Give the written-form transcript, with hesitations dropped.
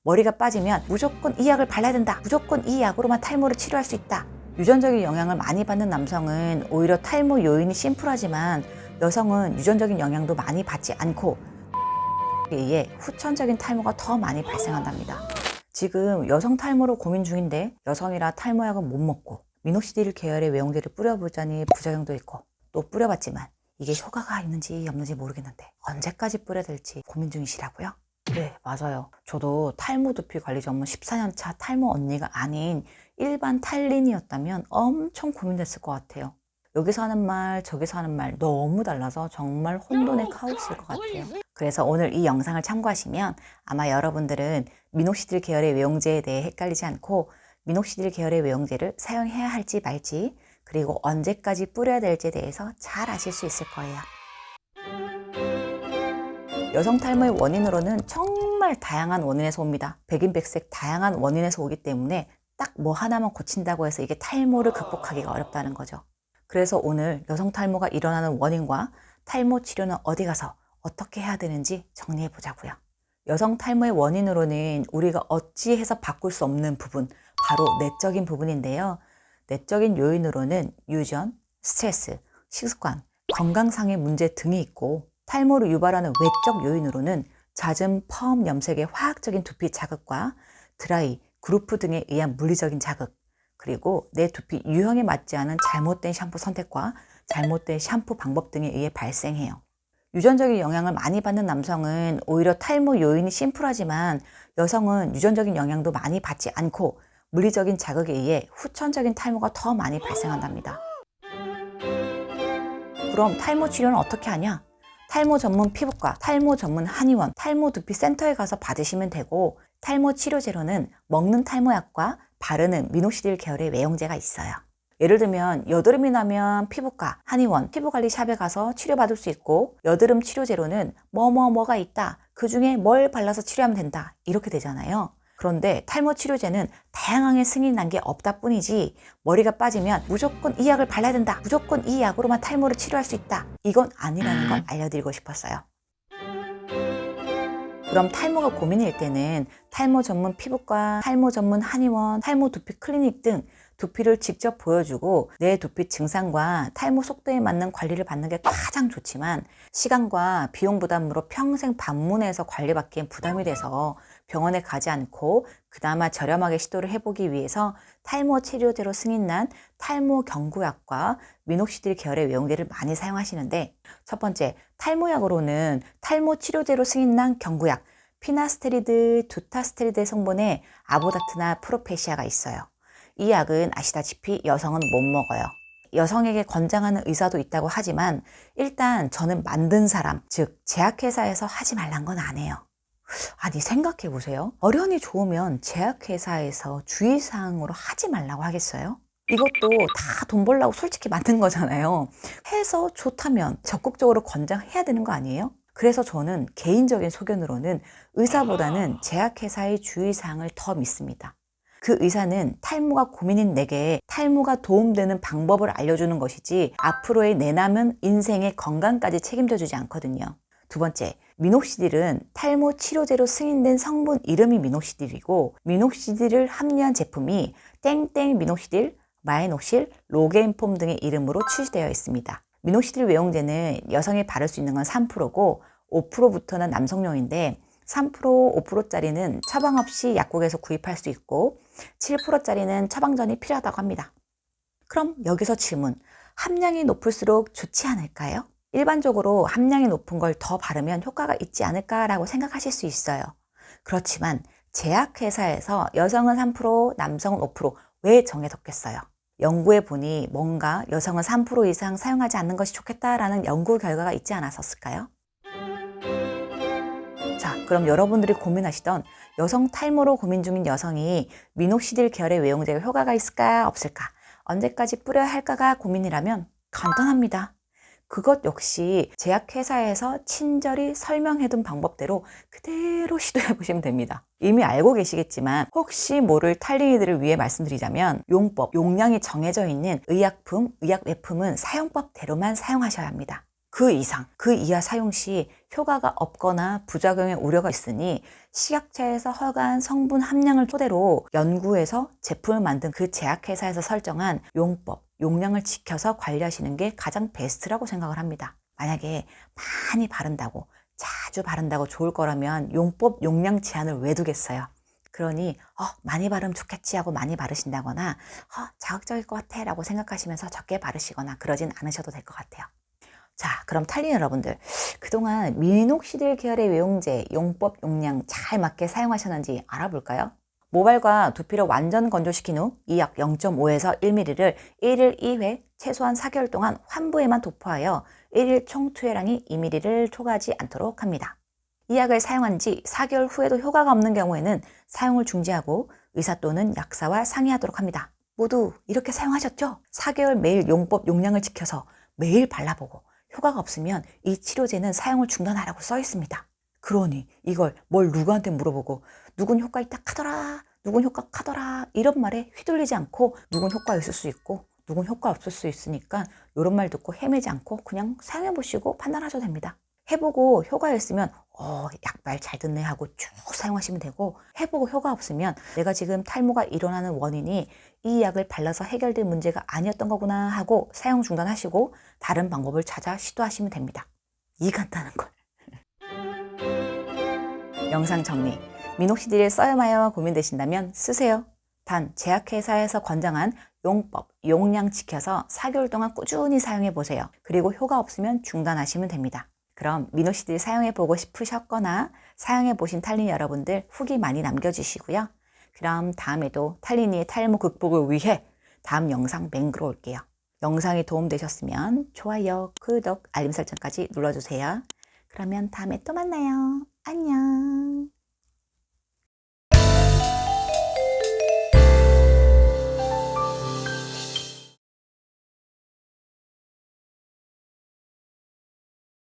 머리가 빠지면 무조건 이 약을 발라야 된다. 무조건 이 약으로만 탈모를 치료할 수 있다. 유전적인 영향을 많이 받는 남성은 오히려 탈모 요인이 심플하지만 여성은 유전적인 영향도 많이 받지 않고 에 의해 후천적인 탈모가 더 많이 발생한답니다. 지금 여성 탈모로 고민 중인데 여성이라 탈모약은 못 먹고 미녹시딜 계열의 외용제를 뿌려보자니 부작용도 있고 또 뿌려봤지만 이게 효과가 있는지 없는지 모르겠는데 언제까지 뿌려야 될지 고민 중이시라고요? 네, 맞아요. 저도 탈모 두피 관리 전문 14년차 탈모 언니가 아닌 일반 탈린이었다면 엄청 고민됐을 것 같아요. 여기서 하는 말 저기서 하는 말 너무 달라서 정말 혼돈의 카오스일 것 같아요. 그래서 오늘 이 영상을 참고하시면 아마 여러분들은 미녹시딜 계열의 외용제에 대해 헷갈리지 않고 미녹시딜 계열의 외용제를 사용해야 할지 말지 그리고 언제까지 뿌려야 될지에 대해서 잘 아실 수 있을 거예요. 여성 탈모의 원인으로는 정말 다양한 원인에서 옵니다. 백인백색 다양한 원인에서 오기 때문에 딱 뭐 하나만 고친다고 해서 이게 탈모를 극복하기가 어렵다는 거죠. 그래서 오늘 여성 탈모가 일어나는 원인과 탈모 치료는 어디 가서 어떻게 해야 되는지 정리해 보자고요. 여성 탈모의 원인으로는 우리가 어찌해서 바꿀 수 없는 부분, 바로 내적인 부분인데요. 내적인 요인으로는 유전, 스트레스, 식습관, 건강상의 문제 등이 있고 탈모를 유발하는 외적 요인으로는 잦은 펌 염색의 화학적인 두피 자극과 드라이, 그루프 등에 의한 물리적인 자극, 그리고 내 두피 유형에 맞지 않은 잘못된 샴푸 선택과 잘못된 샴푸 방법 등에 의해 발생해요. 유전적인 영향을 많이 받는 남성은 오히려 탈모 요인이 심플하지만 여성은 유전적인 영향도 많이 받지 않고 물리적인 자극에 의해 후천적인 탈모가 더 많이 발생한답니다. 그럼 탈모 치료는 어떻게 하냐? 탈모 전문 피부과, 탈모 전문 한의원, 탈모 두피 센터에 가서 받으시면 되고 탈모 치료제로는 먹는 탈모약과 바르는 미녹시딜 계열의 외용제가 있어요. 예를 들면 여드름이 나면 피부과, 한의원, 피부관리샵에 가서 치료받을 수 있고 여드름 치료제로는 뭐가 있다. 그 중에 뭘 발라서 치료하면 된다. 이렇게 되잖아요. 그런데 탈모 치료제는 다양하게 승인이 난 게 없다 뿐이지 머리가 빠지면 무조건 이 약을 발라야 된다. 무조건 이 약으로만 탈모를 치료할 수 있다. 이건 아니라는 걸 알려드리고 싶었어요. 그럼 탈모가 고민일 때는 탈모 전문 피부과, 탈모 전문 한의원, 탈모 두피 클리닉 등 두피를 직접 보여주고 내 두피 증상과 탈모 속도에 맞는 관리를 받는 게 가장 좋지만 시간과 비용 부담으로 평생 방문해서 관리받기엔 부담이 돼서 병원에 가지 않고 그나마 저렴하게 시도를 해보기 위해서 탈모 치료제로 승인난 탈모 경구약과 미녹시딜 계열의 외용제를 많이 사용하시는데 첫 번째, 탈모약으로는 탈모 치료제로 승인난 경구약 피나스테리드, 두타스테리드 성분의 아보다트나 프로페시아가 있어요. 이 약은 아시다시피 여성은 못 먹어요. 여성에게 권장하는 의사도 있다고 하지만 일단 저는 만든 사람, 즉 제약회사에서 하지 말란 건 안 해요. 아니 생각해 보세요. 어련히 좋으면 제약회사에서 주의사항으로 하지 말라고 하겠어요? 이것도 다 돈 벌려고 솔직히 만든 거잖아요. 해서 좋다면 적극적으로 권장해야 되는 거 아니에요? 그래서 저는 개인적인 소견으로는 의사보다는 제약회사의 주의사항을 더 믿습니다. 그 의사는 탈모가 고민인 내게 탈모가 도움되는 방법을 알려주는 것이지 앞으로의 내 남은 인생의 건강까지 책임져 주지 않거든요. 두 번째, 미녹시딜은 탈모 치료제로 승인된 성분 이름이 미녹시딜이고 미녹시딜을 함유한 제품이 땡땡 미녹시딜, 마에녹실, 로게인폼 등의 이름으로 출시되어 있습니다. 미녹시딜 외용제는 여성이 바를 수 있는 건 3%고 5%부터는 남성용인데 3%, 5%짜리는 처방 없이 약국에서 구입할 수 있고 7%짜리는 처방전이 필요하다고 합니다. 그럼 여기서 질문, 함량이 높을수록 좋지 않을까요? 일반적으로 함량이 높은 걸 더 바르면 효과가 있지 않을까라고 생각하실 수 있어요. 그렇지만 제약회사에서 여성은 3%, 남성은 5% 왜 정해뒀겠어요? 연구해 보니 뭔가 여성은 3% 이상 사용하지 않는 것이 좋겠다라는 연구 결과가 있지 않았었을까요? 자, 그럼 여러분들이 고민하시던 여성 탈모로 고민 중인 여성이 미녹시딜 계열의 외용제가 효과가 있을까 없을까 언제까지 뿌려야 할까가 고민이라면 간단합니다. 그것 역시 제약회사에서 친절히 설명해둔 방법대로 그대로 시도해보시면 됩니다. 이미 알고 계시겠지만 혹시 모를 탈린이들을 위해 말씀드리자면 용법, 용량이 정해져 있는 의약품, 의약외품은 사용법대로만 사용하셔야 합니다. 그 이상, 그 이하 사용 시 효과가 없거나 부작용의 우려가 있으니 식약처에서 허가한 성분 함량을 토대로 연구해서 제품을 만든 그 제약회사에서 설정한 용법, 용량을 지켜서 관리하시는 게 가장 베스트라고 생각을 합니다. 만약에 많이 바른다고, 자주 바른다고 좋을 거라면 용법, 용량 제한을 왜 두겠어요? 그러니 많이 바르면 좋겠지 하고 많이 바르신다거나 자극적일 것 같아 라고 생각하시면서 적게 바르시거나 그러진 않으셔도 될 것 같아요. 자, 그럼 탈린 여러분들, 그동안 미녹시딜 계열의 외용제, 용법, 용량 잘 맞게 사용하셨는지 알아볼까요? 모발과 두피를 완전 건조시킨 후 이 약 0.5에서 1ml를 1일 2회 최소한 4개월 동안 환부에만 도포하여 1일 총 투여량이 2ml를 초과하지 않도록 합니다. 이 약을 사용한 지 4개월 후에도 효과가 없는 경우에는 사용을 중지하고 의사 또는 약사와 상의하도록 합니다. 모두 이렇게 사용하셨죠? 4개월 매일 용법, 용량을 지켜서 매일 발라보고 효과가 없으면 이 치료제는 사용을 중단하라고 써 있습니다. 그러니 이걸 뭘 누구한테 물어보고 누군 효과 있다 카더라, 누군 효과 카더라 이런 말에 휘둘리지 않고 누군 효과 있을 수 있고 누군 효과 없을 수 있으니까 이런 말 듣고 헤매지 않고 그냥 사용해보시고 판단하셔도 됩니다. 해보고 효과 있으면 약말 잘 듣네 하고 쭉 사용하시면 되고, 해보고 효과 없으면 내가 지금 탈모가 일어나는 원인이 이 약을 발라서 해결될 문제가 아니었던 거구나 하고 사용 중단하시고 다른 방법을 찾아 시도하시면 됩니다. 이 간단한 걸. 영상 정리. 미녹시딜을 써야 마요 고민되신다면 쓰세요. 단 제약회사에서 권장한 용법, 용량 지켜서 4개월 동안 꾸준히 사용해 보세요. 그리고 효과 없으면 중단하시면 됩니다. 그럼 미녹시딜 사용해 보고 싶으셨거나 사용해 보신 탈린 여러분들 후기 많이 남겨주시고요. 그럼 다음에도 탈린이의 탈모 극복을 위해 다음 영상 맹그로 올게요. 영상이 도움되셨으면 좋아요, 구독, 알림 설정까지 눌러주세요. 그러면 다음에 또 만나요. 안녕.